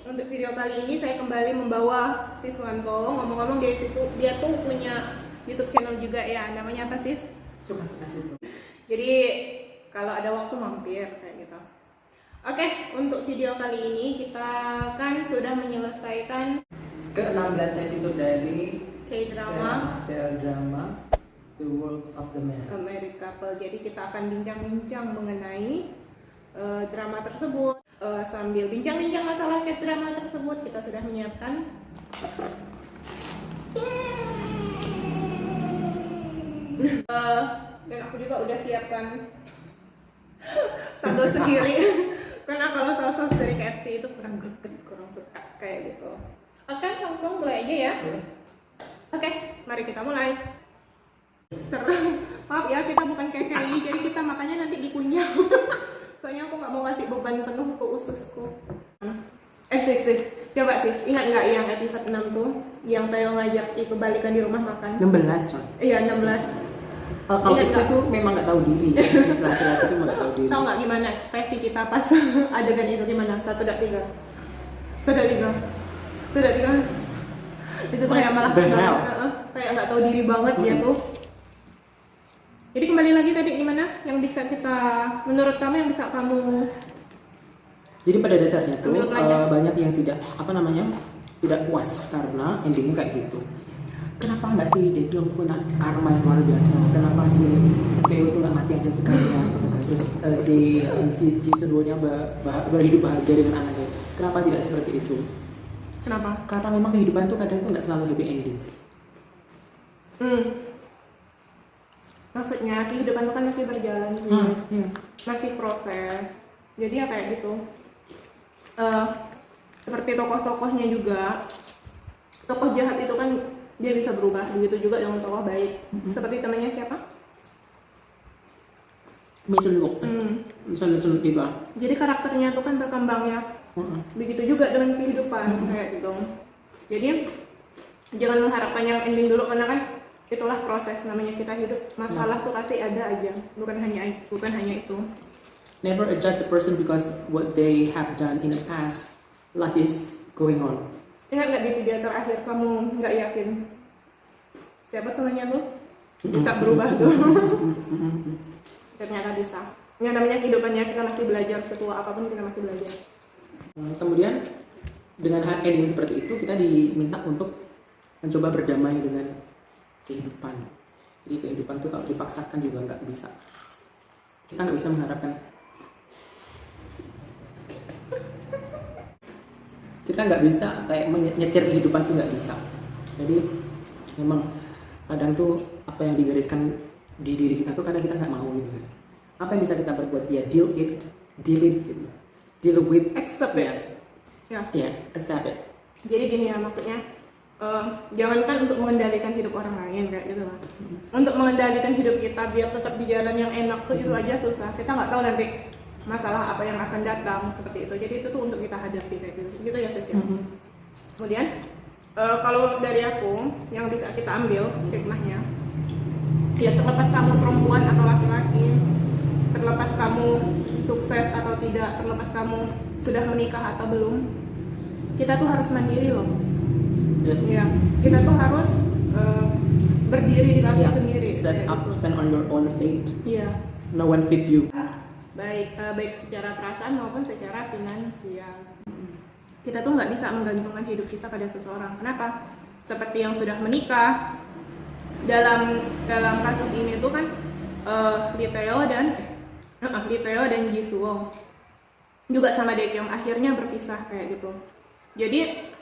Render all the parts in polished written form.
untuk video kali ini saya kembali membawa Siswanto. Ngomong-ngomong dia tuh punya YouTube channel juga ya, namanya apa Sis? Suka-suka situ. Jadi kalau ada waktu mampir kayak gitu. Oke, untuk video kali ini kita kan sudah menyelesaikan ke-16 episode dari K-drama serial drama The World of the Man. Married Couple. Jadi kita akan bincang-bincang mengenai drama tersebut. Sambil bincang-bincang masalah K-drama tersebut, kita sudah menyiapkan dan aku juga udah siapkan sambal sendiri. Karena kalau saus dari KFC itu kurang greget, kurang suka kayak gitu. Oke, langsung mulai aja ya. Oke, mari kita mulai. Maaf ya, kita bukan KKI, jadi kita makanya nanti dikunyah. Soalnya aku nggak mau kasih beban penuh ke ususku. Sis, coba Sis, ingat nggak yang episode 6 tuh, yang Theo ngajak itu balikan di rumah makan? 16 coy. Iya, 16. Kalau itu tuh memang nggak tahu diri. Terus laki-laki itu nggak tahu diri. Tahu nggak gimana ekspresi kita pas adegan itu gimana? 1, 2, 3. 1, 2, 3. Itu tuh kayak malah kayak nggak tahu diri banget dia tuh. Jadi kembali lagi tadi gimana? Yang bisa kita, menurut kamu yang bisa kamu? Jadi pada dasarnya tuh banyak yang tidak tidak puas karena endingnya kayak gitu. Kenapa nggak sih Daekyung punya karma yang luar biasa? Kenapa si Theo tuh nggak mati aja sekalian? Gitu kan? Terus si Jisoo-nya berhidup bahagia dengan anaknya. Kenapa tidak seperti itu? Kenapa? Karena memang kehidupan tuh kadang tuh nggak selalu happy ending. Maksudnya kehidupan itu kan masih berjalan sih, masih proses. Jadi ya kayak gitu. Seperti tokoh-tokohnya juga, tokoh jahat itu kan dia bisa berubah. Begitu juga dengan tokoh baik. Seperti temannya siapa? Misalnya itu. Jadi karakternya itu kan berkembang ya. Begitu juga dengan kehidupan kayak gitu. Jadi jangan mengharapkan yang ending dulu, karena kan itulah proses, namanya kita hidup. Masalah tuh pasti ada aja, bukan hanya itu. Never judge a person because what they have done in the past. Life is going on. Ingat nggak di video terakhir kamu nggak yakin siapa temannya tuh bisa berubah tuh? Ternyata bisa. Yang namanya kehidupannya, kita masih belajar, setua apapun kita masih belajar. Kemudian dengan ending seperti itu, kita diminta untuk mencoba berdamai dengan kehidupan. Jadi kehidupan tuh kalau dipaksakan juga nggak bisa. Kita nggak bisa mengharapkan. Kita nggak bisa kayak menyetir kehidupan tuh nggak bisa. Jadi memang kadang tuh apa yang digariskan di diri kita tuh kadang kita nggak mau gitu. Apa yang bisa kita berbuat? Ya deal it gitu. Deal with, accept it. Ya, accept it. Jadi gini ya, maksudnya jangankan untuk mengendalikan hidup orang lain kayak gitu lah. Untuk mengendalikan hidup kita biar tetap di jalan yang enak tuh itu aja susah. Kita nggak tahu nanti masalah apa yang akan datang seperti itu. Jadi itu tuh untuk kita hadapi kayak gitu. Gitu ya Sis. Kemudian kalau dari aku yang bisa kita ambil hikmahnya, ya terlepas kamu perempuan atau laki-laki, terlepas kamu sukses atau tidak, terlepas kamu sudah menikah atau belum, kita tuh harus mandiri loh. Yes. Ya, kita tuh harus berdiri di kaki sendiri. Stand on your own feet. Iya. No one fit you. Baik secara perasaan maupun secara finansial. Kita tuh nggak bisa menggantungkan hidup kita pada seseorang. Kenapa? Seperti yang sudah menikah, dalam kasus ini tuh kan Lee Theo dan Jisoo juga sama Daekyung akhirnya berpisah kayak gitu. Jadi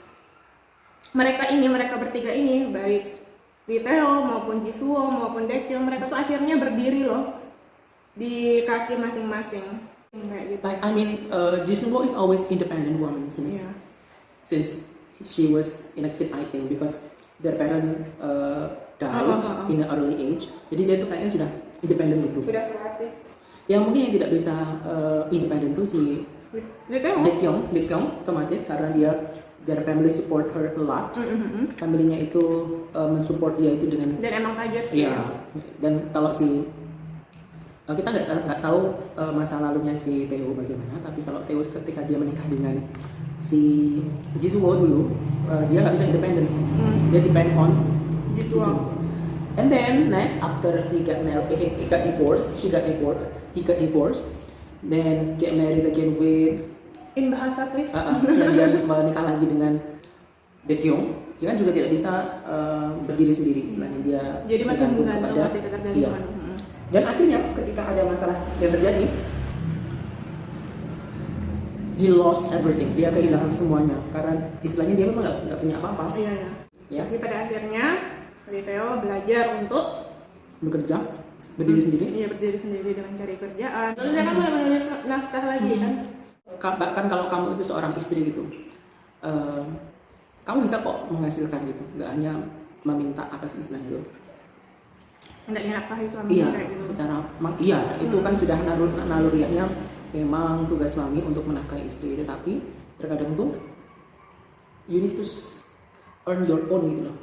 mereka bertiga ini, baik Lee Theo maupun Jisoo maupun Daekyung, mereka tuh akhirnya berdiri loh di kaki masing-masing kayak gitu. Like Jisoo is always independent woman since she was in a kid, I think, because their parent died in an early age. Jadi dia tuh kayaknya sudah independen gitu. Sudah terlatih. Yang mungkin yang tidak bisa independen tuh si Daekyung otomatis karena their family support her a lot. Familinya itu mensupport dia itu dengan, dan emang tajir sih. Ya. Dan kalau kita nggak tahu masa lalunya si Theo bagaimana, tapi kalau Theo ketika dia menikah dengan si Jisuo dulu dia nggak bisa independen, dia depend on Jisuo. And then next after he got married, he got divorced, he got divorced, then get married again with In bahasa please. dan dia menikah lagi dengan Baekhyun. Dia kan juga tidak bisa berdiri sendiri, istilahnya dia Jadi masih bergantung menggantung, kepada- masih iya. ketergantungan. Dan akhirnya ketika ada masalah yang terjadi, he lost everything, dia kehilangan semuanya karena istilahnya dia memang nggak punya apa-apa. Iya ya. Ya, Tapi pada akhirnya Lee Tae-ho belajar untuk bekerja, berdiri sendiri. Iya, berdiri sendiri dengan cari kerjaan. Lalu dia kan mulai menulis naskah lagi kan. Bahkan kalau kamu itu seorang istri gitu, kamu bisa kok menghasilkan gitu, nggak hanya meminta apa sih istilahnya itu. Nggak nafkahi suami Iya, kayak gitu. secara iya itu kan sudah naluriahnya memang tugas suami untuk menafkahi istri, tetapi terkadang tuh you need to earn your own gitu loh.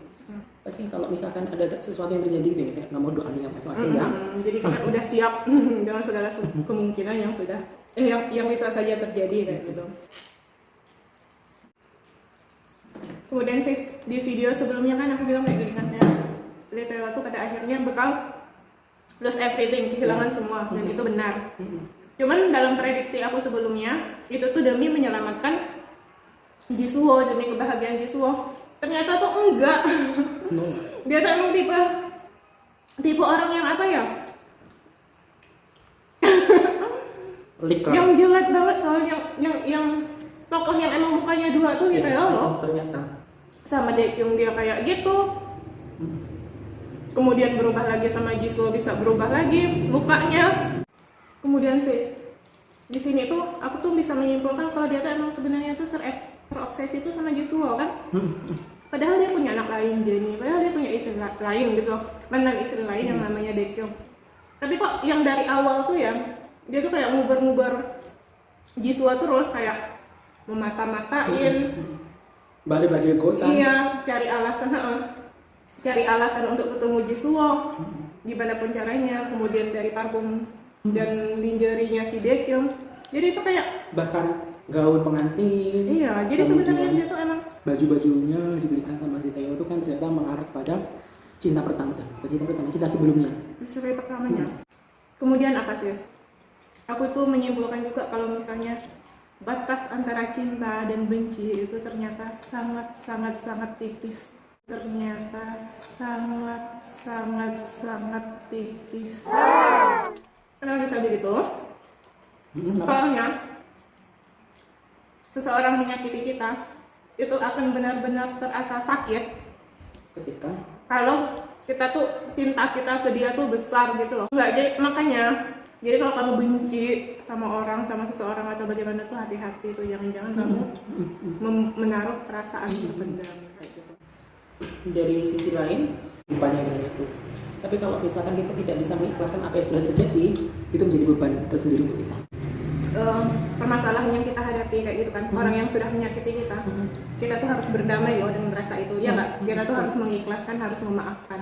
Pasti kalau misalkan ada sesuatu yang terjadi gitu, kayak nggak mau doa yang macam-macam ya. Jadi kita udah siap dengan segala kemungkinan yang sudah yang bisa saja terjadi kayak gitu. Kemudian sih di video sebelumnya kan aku bilang kayak gini kan ya, Lee Tae-ho tuh pada akhirnya bakal lose everything, kehilangan semua, dan itu benar. Cuman dalam prediksi aku sebelumnya itu tuh demi menyelamatkan Jisuo, demi kebahagiaan Jisuo. Ternyata tuh enggak. No. Dia tuh emang tipe orang yang apa ya? Likra. Yang jelek banget, soalnya yang tokoh yang emang mukanya dua tuh Lee Tae-ho loh. Ternyata. Sama Baekhyun dia kayak gitu. Kemudian berubah lagi sama Jisuo, bisa berubah lagi mukanya. Kemudian sis, di sini tuh aku tuh bisa menyimpulkan kalau dia tuh emang sebenarnya tuh terobsesi tuh sama Jisuo kan. Padahal dia punya anak lain Jennie, padahal dia punya istri lain gitu, mantan istri lain yang namanya Baekhyun. Tapi kok yang dari awal tuh ya, dia tuh kayak ngubar-ngubar Jisuo terus, kayak memata-matain. Balik lagi ke kosan. Iya, cari alasan untuk ketemu Jisuo gimana pun caranya. Kemudian dari parfum dan lingerie-nya si Baekhyun. Jadi itu kayak Bahkan gaun pengantin. iya, jadi sebenarnya dia tuh emang baju-bajunya diberikan sama si Tae-ho itu kan ternyata mengarah pada cinta pertama, cinta sebelumnya. istri pertamanya. Kemudian apa sih? Aku tuh menyimpulkan juga kalau misalnya batas antara cinta dan benci itu ternyata sangat tipis. Ternyata sangat tipis. Kenapa bisa begitu? Soalnya seseorang menyakiti kita itu akan benar-benar terasa sakit Ketika kalau kita tuh cinta kita ke dia tuh besar gitu loh. Enggak, jadi makanya jadi kalau kamu benci sama orang, sama seseorang atau bagaimana tuh hati-hati tuh, jangan-jangan kamu menaruh perasaan terpendam kayak gitu. dari sisi lain banyak dengan itu. Tapi kalau misalkan kita tidak bisa mengikhlaskan apa yang sudah terjadi, itu menjadi beban tersendiri untuk kita. Permasalahan yang kita hadapi kayak gitu kan, orang yang sudah menyakiti kita, kita tuh harus berdamai loh dengan rasa itu, ya nggak? Kita tuh harus mengikhlaskan, harus memaafkan.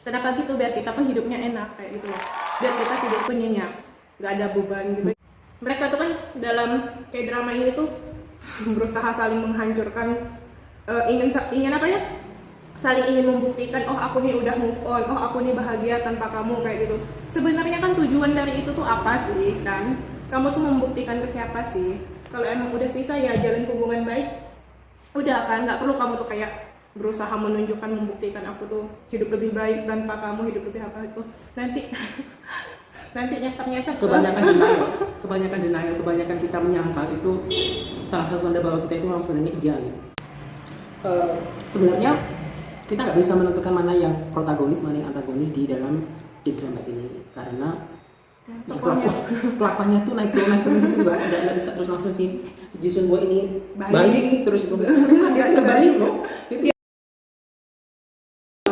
Kenapa gitu? Biar kita pun hidupnya enak kayak gitu loh, biar kita tidak pun nyenyak, nggak ada beban gitu. Mereka tuh kan dalam kayak drama ini tuh berusaha saling menghancurkan, ingin apa ya? Saling ingin membuktikan, oh aku nih udah move on, oh aku nih bahagia tanpa kamu kayak gitu. Sebenarnya kan tujuan dari itu tuh apa sih kan? Kamu tuh membuktikan ke siapa sih? Kalau emang udah pisah ya jalin hubungan baik, udah kan, nggak perlu kamu tuh kayak berusaha menunjukkan, membuktikan aku tuh hidup lebih baik tanpa kamu, hidup lebih apa itu. Nanti nyasar Kebanyakan denial, kebanyakan kita menyangkal itu salah satu tanda bahwa kita itu memang sebenarnya ideal. Sebenarnya kita nggak bisa menentukan mana yang protagonis, mana yang antagonis di dalam drama ini, karena pelakuannya tuh naik turun gitu, nggak bisa terus langsung si Jisun Boy ini baik terus itu dia nggak baik loh.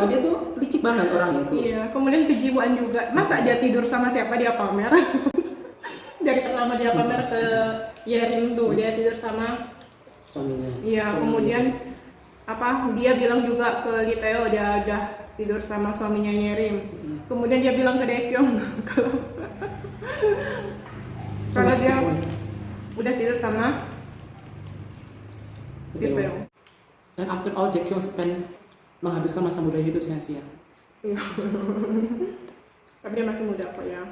Dia tuh licik banget orangnya tuh. Iya, kemudian kejiwaan juga. Masa dia tidur sama siapa, dia pamer? Dari pertama dia pamer ke Yerim tuh, dia tidur sama Suaminya. iya, kemudian apa? Dia bilang juga ke Lee Tae-ho dia udah tidur sama suaminya Yerim. Kemudian dia bilang ke Baekhyun kalau dia udah tidur sama gitu ya. Dan after all Daekyung spend menghabiskan masa mudanya itu sia-sia. Iya. Tapi dia masih muda kok ya.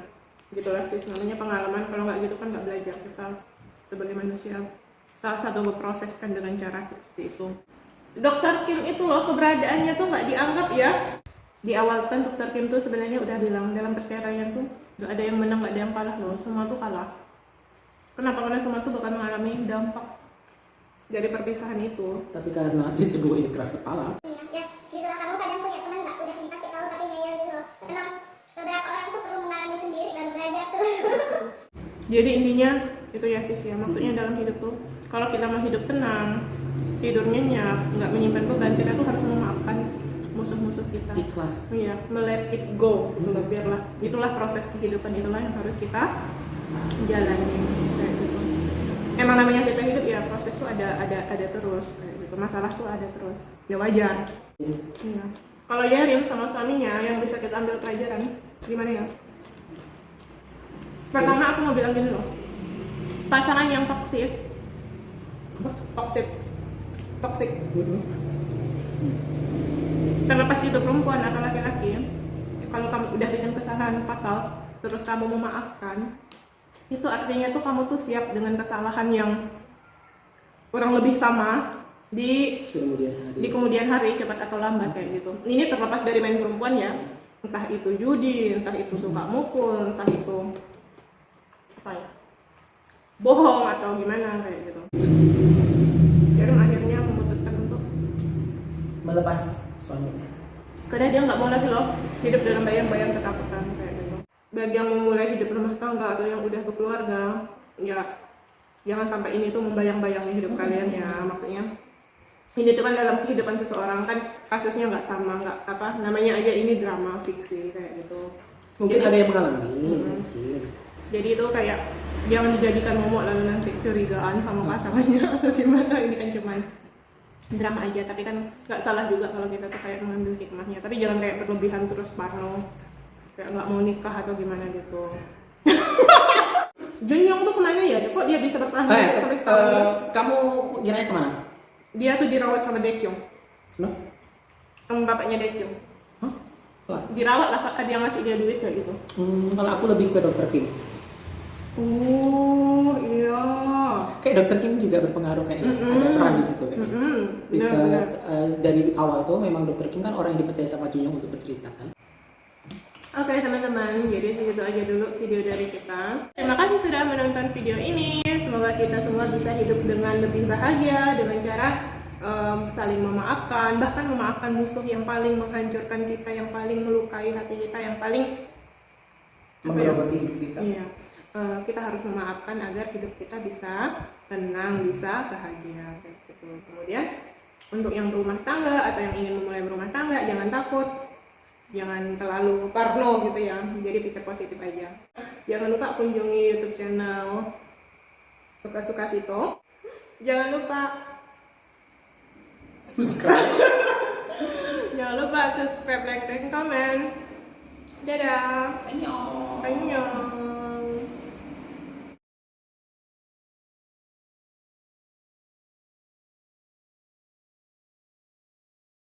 Gitulah sih, namanya pengalaman. Kalau nggak gitu kan nggak belajar kita sebagai manusia. Salah satu memproseskan dengan cara seperti itu. Dr. Kim itu loh, keberadaannya tuh nggak dianggap ya. Di awal kan Dr. Kim tuh sebenarnya udah bilang dalam perceraian tuh nggak ada yang menang, nggak ada yang kalah loh, semua tuh kalah. Kenapa? Karena semua tuh bakal mengalami dampak dari perpisahan itu. Tapi karena si sebuah ini keras kepala. Ya, gitu lah, kamu kadang punya teman nggak udah dikasih tahu tapi ngeyel gitu loh. Emang beberapa orang tuh perlu mengalami sendiri baru belajar tuh. Jadi intinya itu ya sis ya, maksudnya dalam hidup tuh kalau kita mau hidup tenang, tidur nyenyak, nggak menyimpan beban, kita tuh harus memaafkan musuh-musuh kita. Ikhlas. Iya, let it go, biarlah. Itulah proses kehidupan, itulah yang harus kita jalani kayak gitu. Emang namanya kita hidup ya, proses tuh ada terus kayak gitu. Masalah tuh ada terus. Ya wajar. Iya. Kalau Yerim sama suaminya yang bisa kita ambil pelajaran gimana ya? Pertama aku mau bilang gini loh. Pasangan yang toksik. Toksik. Terlepas itu perempuan atau laki-laki, kalau kamu udah bikin kesalahan fatal terus kamu memaafkan, itu artinya tuh kamu tuh siap dengan kesalahan yang kurang lebih sama di kemudian hari, cepat atau lambat kayak gitu. Ini terlepas dari main perempuan ya, entah itu judi, entah itu suka mukul, entah itu apa ya, bohong atau gimana kayak gitu. Jadi akhirnya memutuskan untuk melepas suaminya. karena dia nggak mau lagi loh hidup dalam bayang-bayang ketakutan kayak gitu. Bagi yang memulai hidup rumah tangga atau yang udah berkeluarga, ya jangan sampai ini tuh membayang-bayangi hidup kalian ya. Maksudnya ini tuh kan dalam kehidupan seseorang kan kasusnya nggak sama, nggak apa namanya aja ini drama fiksi kayak gitu. Mungkin Jadi- ada yang mengalami. Mungkin. Jadi itu kayak jangan dijadikan momok lalu nanti curigaan sama pasangannya atau gimana. Ini kan cuman drama aja, tapi kan nggak salah juga kalau kita tuh kayak mengambil hikmahnya, tapi jangan kayak berlebihan terus parno kayak nggak mau nikah atau gimana gitu. Junyoung tuh kemana ya? Kok dia bisa bertahan hidup sampai sekarang? Kamu kiranya kemana? Dia tuh dirawat sama Daekyung, No? sama bapaknya Daekyung. Hah? Lah. Dirawat lah, dia ngasih dia duit kayak gitu. Kalau aku lebih ke Dr. Kim. Oh iya. Kayak Dr. Kim juga berpengaruh kayaknya. Ada peran di situ kayaknya. Benar. Because dari awal tuh memang Dr. Kim kan orang yang dipercaya sama Junyoung untuk bercerita kan. Oke teman-teman, jadi segitu aja dulu video dari kita. Terima kasih sudah menonton video ini. Semoga kita semua bisa hidup dengan lebih bahagia dengan cara saling memaafkan, bahkan memaafkan musuh yang paling menghancurkan kita, yang paling melukai hati kita, yang paling Menggerogoti hidup kita. Iya, kita harus memaafkan agar hidup kita bisa tenang, bisa bahagia kayak gitu. Kemudian untuk yang berumah tangga atau yang ingin memulai berumah tangga, jangan takut, jangan terlalu parno gitu ya. Jadi pikir positif aja. Jangan lupa kunjungi YouTube channel Suka-Suka Sito. Jangan lupa jangan lupa subscribe, like, dan komen. Dadah. Annyeong. Annyeong.